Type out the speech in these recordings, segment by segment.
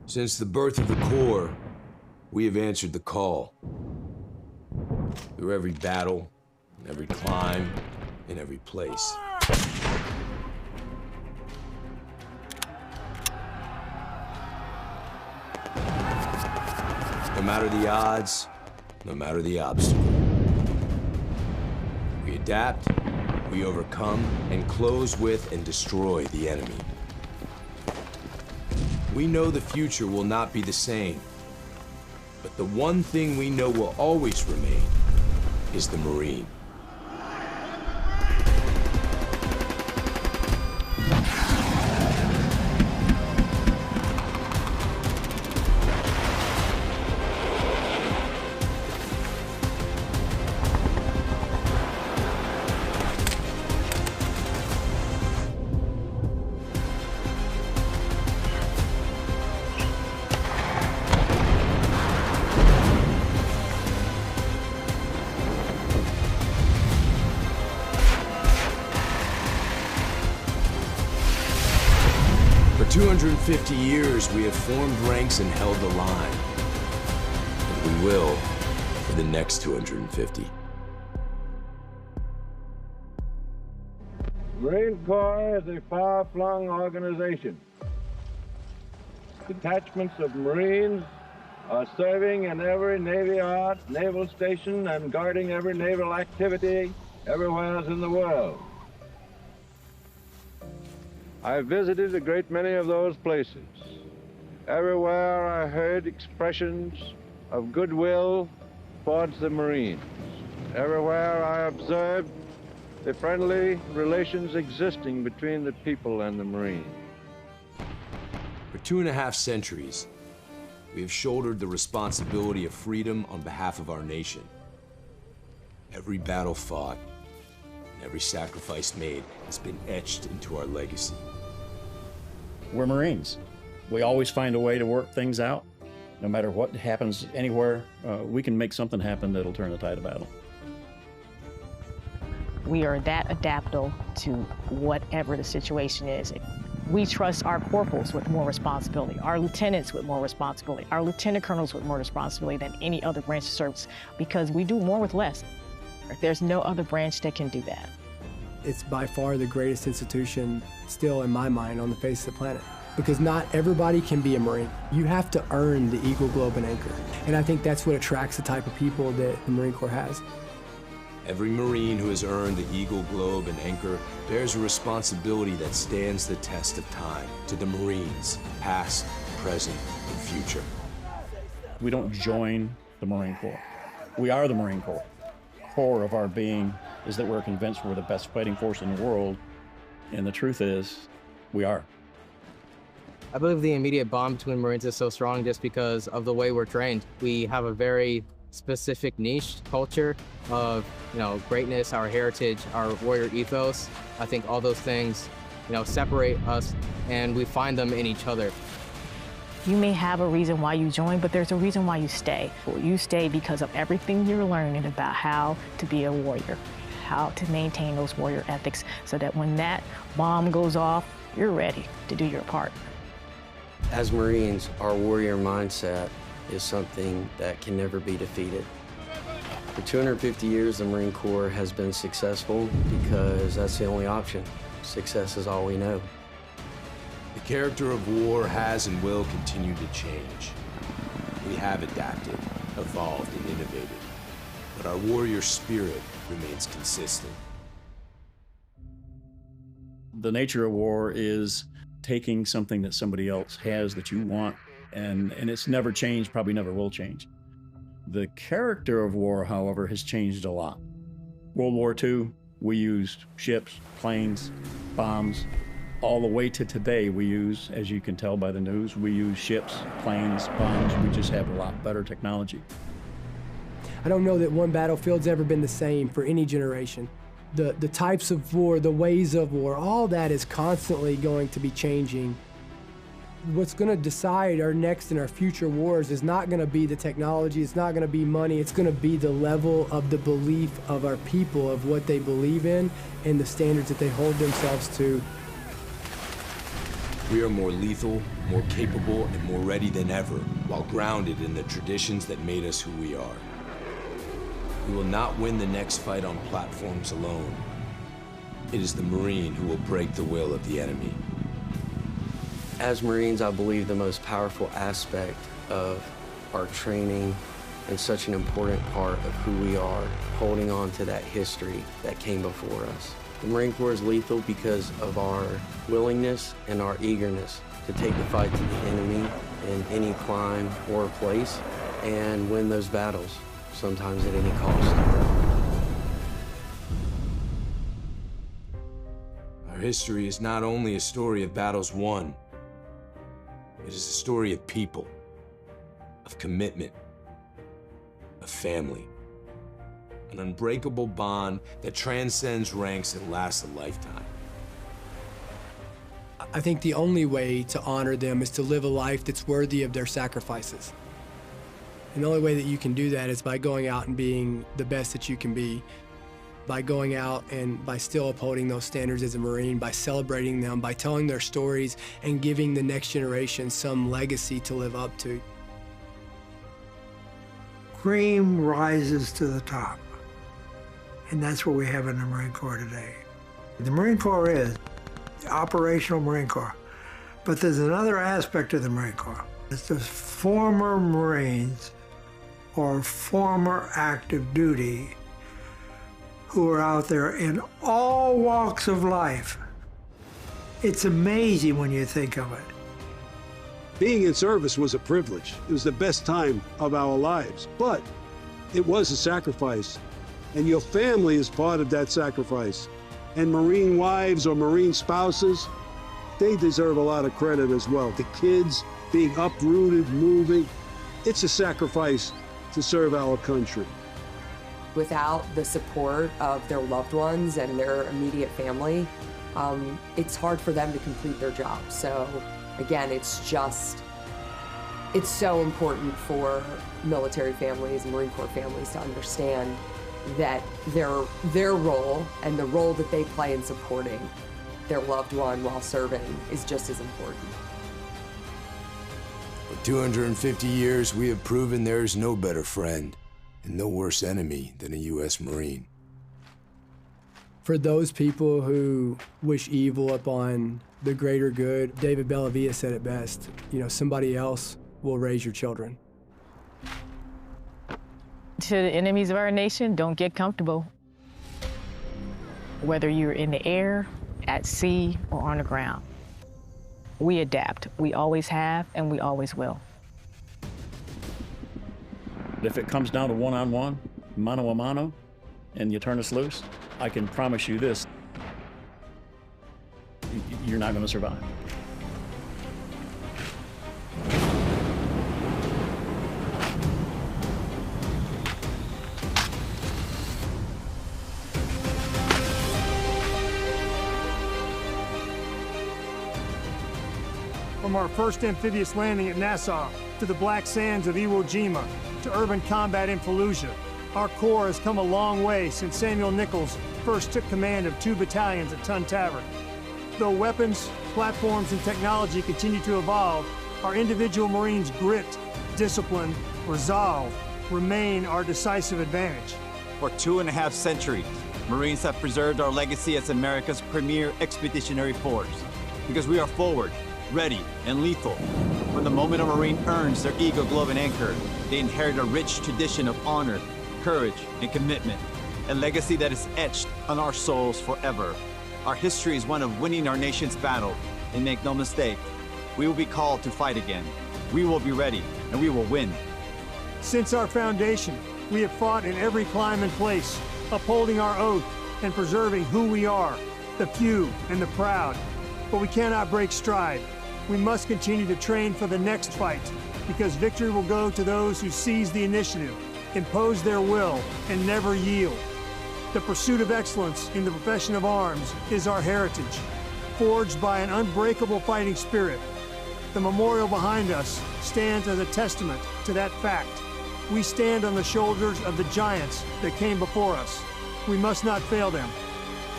Since the birth of the Corps, we have answered the call. Through every battle, in every climb, in every place. No matter the odds, no matter the obstacle. We adapt, we overcome, and close with and destroy the enemy. We know the future will not be the same, but the one thing we know will always remain is the Marine. For 250 years, we have formed ranks and held the line. And we will for the next 250. The Marine Corps is a far-flung organization. Detachments of Marines are serving in every Navy yard, naval station, and guarding every naval activity everywhere in the world. I visited a great many of those places. Everywhere I heard expressions of goodwill towards the Marines. Everywhere I observed the friendly relations existing between the people and the Marines. For 2.5 centuries, we have shouldered the responsibility of freedom on behalf of our nation. Every battle fought and every sacrifice made has been etched into our legacy. We're Marines. We always find a way to work things out. No matter what happens anywhere, we can make something happen that'll turn the tide of battle. We are that adaptable to whatever the situation is. We trust our corporals with more responsibility, our lieutenants with more responsibility, our lieutenant colonels with more responsibility than any other branch of service, because we do more with less. There's no other branch that can do that. It's by far the greatest institution still in my mind on the face of the planet, because not everybody can be a Marine. You have to earn the Eagle, Globe, and Anchor. And I think that's what attracts the type of people that the Marine Corps has. Every Marine who has earned the Eagle, Globe, and Anchor bears a responsibility that stands the test of time to the Marines, past, present, and future. We don't join the Marine Corps. We are the Marine Corps. Core of our being is that we're convinced we're the best fighting force in the world, and the truth is, we are. I believe the immediate bond between Marines is so strong just because of the way we're trained. We have a very specific niche culture of, greatness, our heritage, our warrior ethos. I think all those things, separate us, and we find them in each other. You may have a reason why you join, but there's a reason why you stay. You stay because of everything you're learning about how to be a warrior, how to maintain those warrior ethics, so that when that bomb goes off, you're ready to do your part. As Marines, our warrior mindset is something that can never be defeated. For 250 years, the Marine Corps has been successful because that's the only option. Success is all we know. The character of war has and will continue to change. We have adapted, evolved, and innovated, but our warrior spirit remains consistent. The nature of war is taking something that somebody else has that you want, and it's never changed, probably never will change. The character of war, however, has changed a lot. World War II, we used ships, planes, bombs. All the way to today, we use, as you can tell by the news, we use ships, planes, bombs. We just have a lot better technology. I don't know that one battlefield's ever been the same for any generation. The types of war, the ways of war, all that is constantly going to be changing. What's going to decide our next and our future wars is not going to be the technology, it's not going to be money, it's going to be the level of the belief of our people, of what they believe in, and the standards that they hold themselves to. We are more lethal, more capable, and more ready than ever, while grounded in the traditions that made us who we are. We will not win the next fight on platforms alone. It is the Marine who will break the will of the enemy. As Marines, I believe the most powerful aspect of our training and such an important part of who we are, holding on to that history that came before us. The Marine Corps is lethal because of our willingness and our eagerness to take the fight to the enemy in any climb or place and win those battles, sometimes at any cost. Our history is not only a story of battles won, it is a story of people, of commitment, of family. An unbreakable bond that transcends ranks and lasts a lifetime. I think the only way to honor them is to live a life that's worthy of their sacrifices. And the only way that you can do that is by going out and being the best that you can be, by going out and by still upholding those standards as a Marine, by celebrating them, by telling their stories and giving the next generation some legacy to live up to. Cream rises to the top. And that's what we have in the Marine Corps today. The Marine Corps is the operational Marine Corps. But there's another aspect of the Marine Corps. It's the former Marines or former active duty who are out there in all walks of life. It's amazing when you think of it. Being in service was a privilege. It was the best time of our lives, but it was a sacrifice. And your family is part of that sacrifice. And Marine wives or Marine spouses, they deserve a lot of credit as well. The kids being uprooted, moving, it's a sacrifice to serve our country. Without the support of their loved ones and their immediate family, it's hard for them to complete their job. So again, it's so important for military families and Marine Corps families to understand that their role and the role that they play in supporting their loved one while serving is just as important. For 250 years, we have proven there is no better friend and no worse enemy than a U.S. Marine. For those people who wish evil upon the greater good, David Bellavia said it best, somebody else will raise your children. To the enemies of our nation, don't get comfortable. Whether you're in the air, at sea, or on the ground, we adapt. We always have, and we always will. If it comes down to one-on-one, mano a mano, and you turn us loose, I can promise you this, you're not going to survive. From our first amphibious landing at Nassau, to the black sands of Iwo Jima, to urban combat in Fallujah, our Corps has come a long way since Samuel Nichols first took command of 2 battalions at Tun Tavern. Though weapons, platforms, and technology continue to evolve, our individual Marines' grit, discipline, resolve remain our decisive advantage. For 2.5 centuries, Marines have preserved our legacy as America's premier expeditionary force, because we are forward, ready, and lethal. When the moment a Marine earns their Eagle Glove and Anchor, they inherit a rich tradition of honor, courage, and commitment, a legacy that is etched on our souls forever. Our history is one of winning our nation's battle, and make no mistake, we will be called to fight again. We will be ready, and we will win. Since our foundation, we have fought in every climb and place, upholding our oath and preserving who we are, the few and the proud. But we cannot break stride. We must continue to train for the next fight, because victory will go to those who seize the initiative, impose their will, and never yield. The pursuit of excellence in the profession of arms is our heritage, forged by an unbreakable fighting spirit. The memorial behind us stands as a testament to that fact. We stand on the shoulders of the giants that came before us. We must not fail them.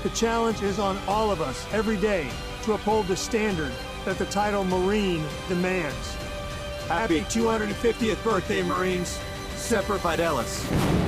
The challenge is on all of us every day to uphold the standard that the title Marine demands. Happy 250th birthday, Marines. Semper Fidelis.